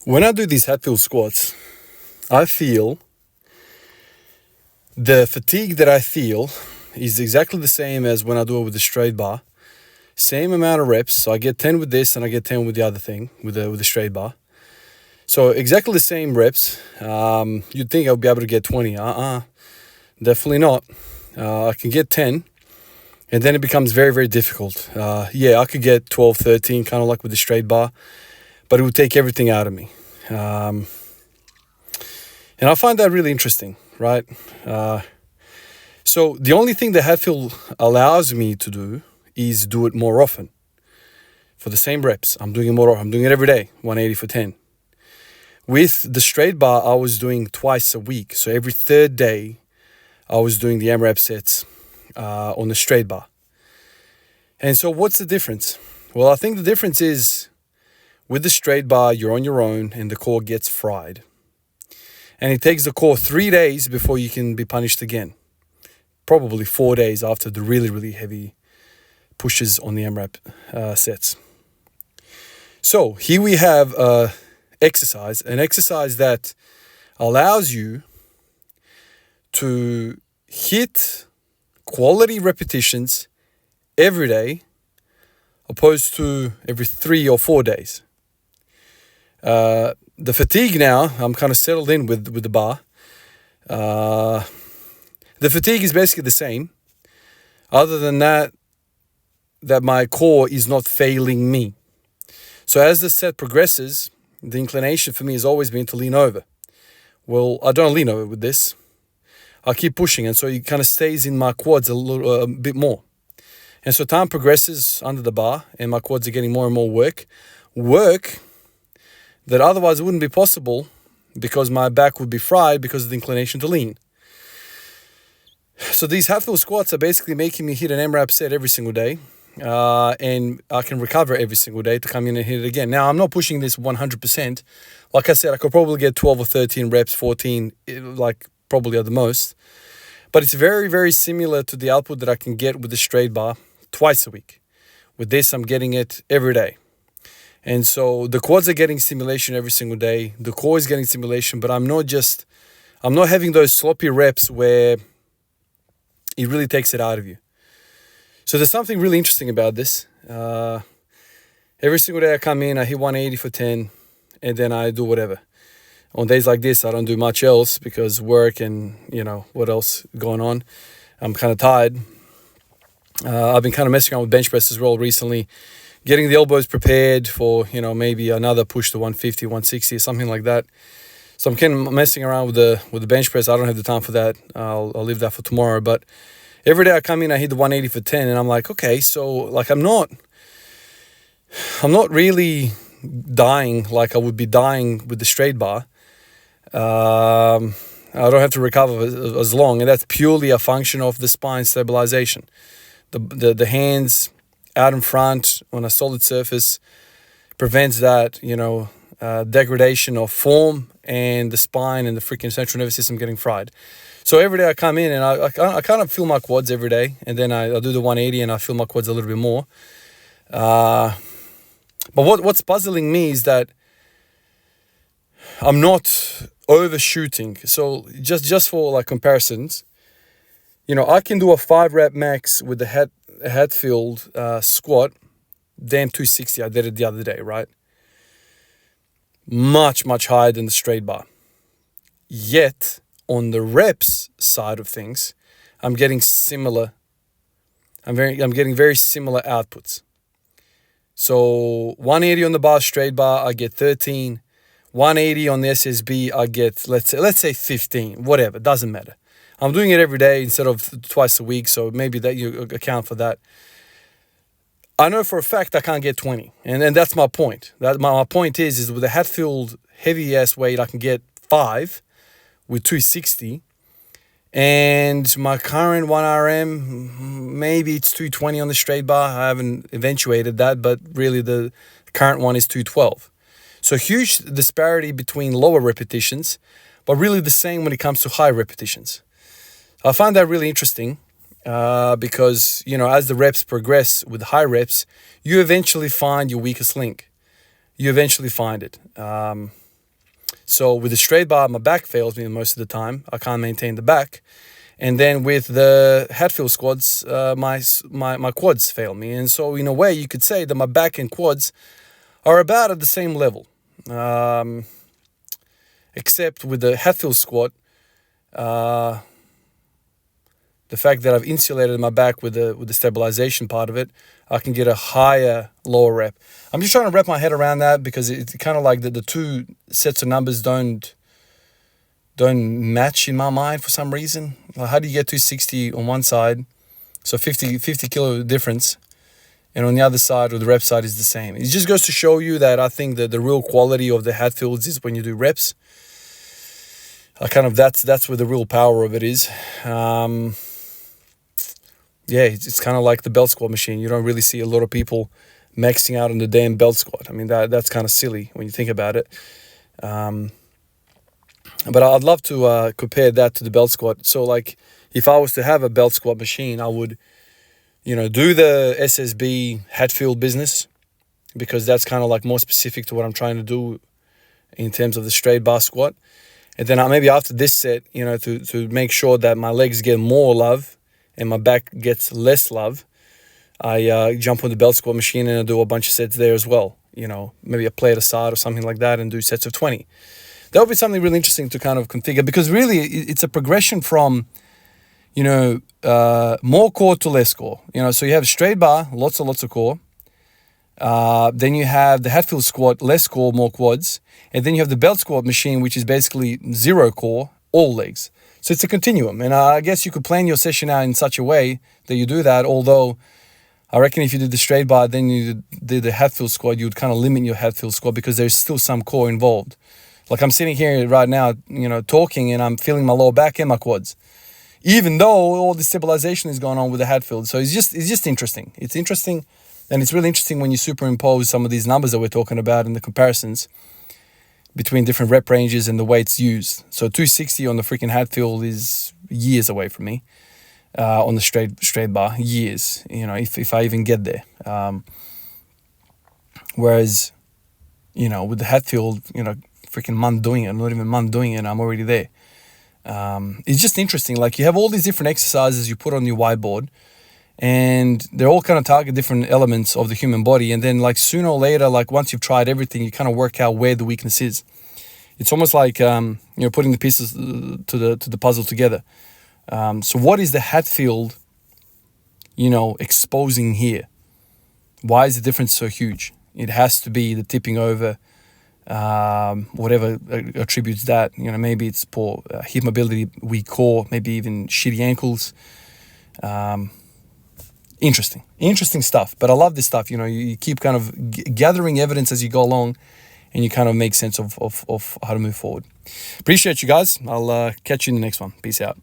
When I do these Hatfield squats, I feel the fatigue that I feel is exactly the same as when I do it with the straight bar. Same amount of reps. So I get 10 with this and I get 10 with the other thing, with the straight bar. So exactly the same reps. You'd think I would be able to get 20. Definitely not. I can get 10. And then it becomes very, very difficult. I could get 12, 13, kind of like with the straight bar. But it would take everything out of me. And I find that really interesting, right? So the only thing that Hatfield allows me to do is do it more often. For the same reps, I'm doing it more. I'm doing it every day, 180 for 10. With the straight bar, I was doing twice a week. So every third day, I was doing the AMRAP sets on the straight bar. And so what's the difference? Well, I think the difference is with the straight bar, you're on your own and the core gets fried. And it takes the core 3 days before you can be punished again. Probably 4 days after the really, really heavy pushes on the AMRAP sets. So here we have an exercise that allows you to hit quality repetitions every day opposed to every 3 or 4 days. The fatigue now, I'm kind of settled in with the bar. The fatigue is basically the same. Other than that my core is not failing me. So as the set progresses, the inclination for me has always been to lean over. Well, I don't lean over with this. I keep pushing, and so it kind of stays in my quads a bit more. And so time progresses under the bar, and my quads are getting more and more work that otherwise wouldn't be possible because my back would be fried because of the inclination to lean. So these Hatfield squats are basically making me hit an AMRAP set every single day, and I can recover every single day to come in and hit it again. Now, I'm not pushing this 100%. Like I said, I could probably get 12 or 13 reps, 14, like probably at the most. But it's very, very similar to the output that I can get with the straight bar twice a week. With this, I'm getting it every day. And so the quads are getting stimulation every single day. The core is getting stimulation, but I'm not having those sloppy reps where it really takes it out of you. So there's something really interesting about this. Every single day I come in, I hit 180 for 10, and then I do whatever. On days like this, I don't do much else because work and, what else going on. I'm kind of tired. I've been kind of messing around with bench press as well recently, getting the elbows prepared for, maybe another push to 150, 160, something like that. So I'm kind of messing around with the bench press. I don't have the time for that. I'll leave that for tomorrow. But every day I come in, I hit the 180 for 10, and I'm like, okay, so like I'm not really dying like I would be dying with the straight bar. I don't have to recover as long, and that's purely a function of the spine stabilization. The hands out in front on a solid surface prevents that, degradation of form and the spine and the freaking central nervous system getting fried. So every day I come in and I kind of feel my quads every day, and then I do the 180 and I feel my quads a little bit more. But what's puzzling me is that I'm not overshooting. So just for like comparisons, I can do a 5 rep max with the Hatfield squat, damn 260. I did it the other day, right? Much, much higher than the straight bar. Yet, on the reps side of things, I'm getting similar. I'm getting very similar outputs. So 180 on the bar, straight bar, I get 13. 180 on the SSB, I get, let's say 15, whatever, doesn't matter. I'm doing it every day instead of twice a week, so maybe that you account for that. I know for a fact I can't get 20, and that's my point. My point is with the Hatfield heavy-ass weight, I can get 5 with 260, and my current 1RM, maybe it's 220 on the straight bar. I haven't eventuated that, but really the current one is 212. So huge disparity between lower repetitions, but really the same when it comes to high repetitions. I find that really interesting because, as the reps progress with high reps, you eventually find your weakest link. You eventually find it. So with the straight bar, my back fails me most of the time. I can't maintain the back. And then with the Hatfield squats, my quads fail me. And so in a way, you could say that my back and quads are about at the same level. Except with the Hatfield squat, the fact that I've insulated my back with the stabilization part of it, I can get a higher lower rep. I'm just trying to wrap my head around that because it's kind of like the two sets of numbers don't match in my mind for some reason. Like, how do you get 260 on one side, so 50 kilo difference, and on the other side or the rep side is the same? It just goes to show you that I think that the real quality of the Hatfields is when you do reps. That's where the real power of it is. It's kind of like the belt squat machine. You don't really see a lot of people maxing out on the damn belt squat. I mean, that's kind of silly when you think about it. But I'd love to compare that to the belt squat. So like if I was to have a belt squat machine, I would, do the SSB Hatfield business, because that's kind of like more specific to what I'm trying to do in terms of the straight bar squat. And then maybe after this set, to make sure that my legs get more love and my back gets less love, I jump on the belt squat machine and I do a bunch of sets there as well. Maybe a plate aside or something like that, and do sets of 20. That would be something really interesting to kind of configure, because really it's a progression from, more core to less core. So you have straight bar, lots of core. Then you have the Hatfield squat, less core, more quads. And then you have the belt squat machine, which is basically zero core, all legs. So it's a continuum. And I guess you could plan your session out in such a way that you do that. Although I reckon if you did the straight bar, then you did the Hatfield squat, you would kind of limit your Hatfield squat because there's still some core involved. Like I'm sitting here right now, talking, and I'm feeling my lower back and my quads, even though all the stabilization is going on with the Hatfield. So it's just interesting. It's interesting, and it's really interesting when you superimpose some of these numbers that we're talking about and the comparisons between different rep ranges and the weights used. So 260 on the freaking Hatfield is years away from me. On the straight bar, years. If I even get there. Whereas, with the Hatfield, freaking month doing it, not even a month doing it, I'm already there. It's just interesting. Like you have all these different exercises you put on your whiteboard, and they're all kind of target different elements of the human body. And then like sooner or later, like once you've tried everything, you kind of work out where the weakness is. It's almost like, putting the pieces to the puzzle together. So what is the Hatfield, exposing here? Why is the difference so huge? It has to be the tipping over, whatever attributes that. Maybe it's poor hip mobility, weak core, maybe even shitty ankles. Interesting stuff. But I love this stuff. You keep kind of gathering evidence as you go along, and you kind of make sense of how to move forward. Appreciate you guys. I'll catch you in the next one. Peace out.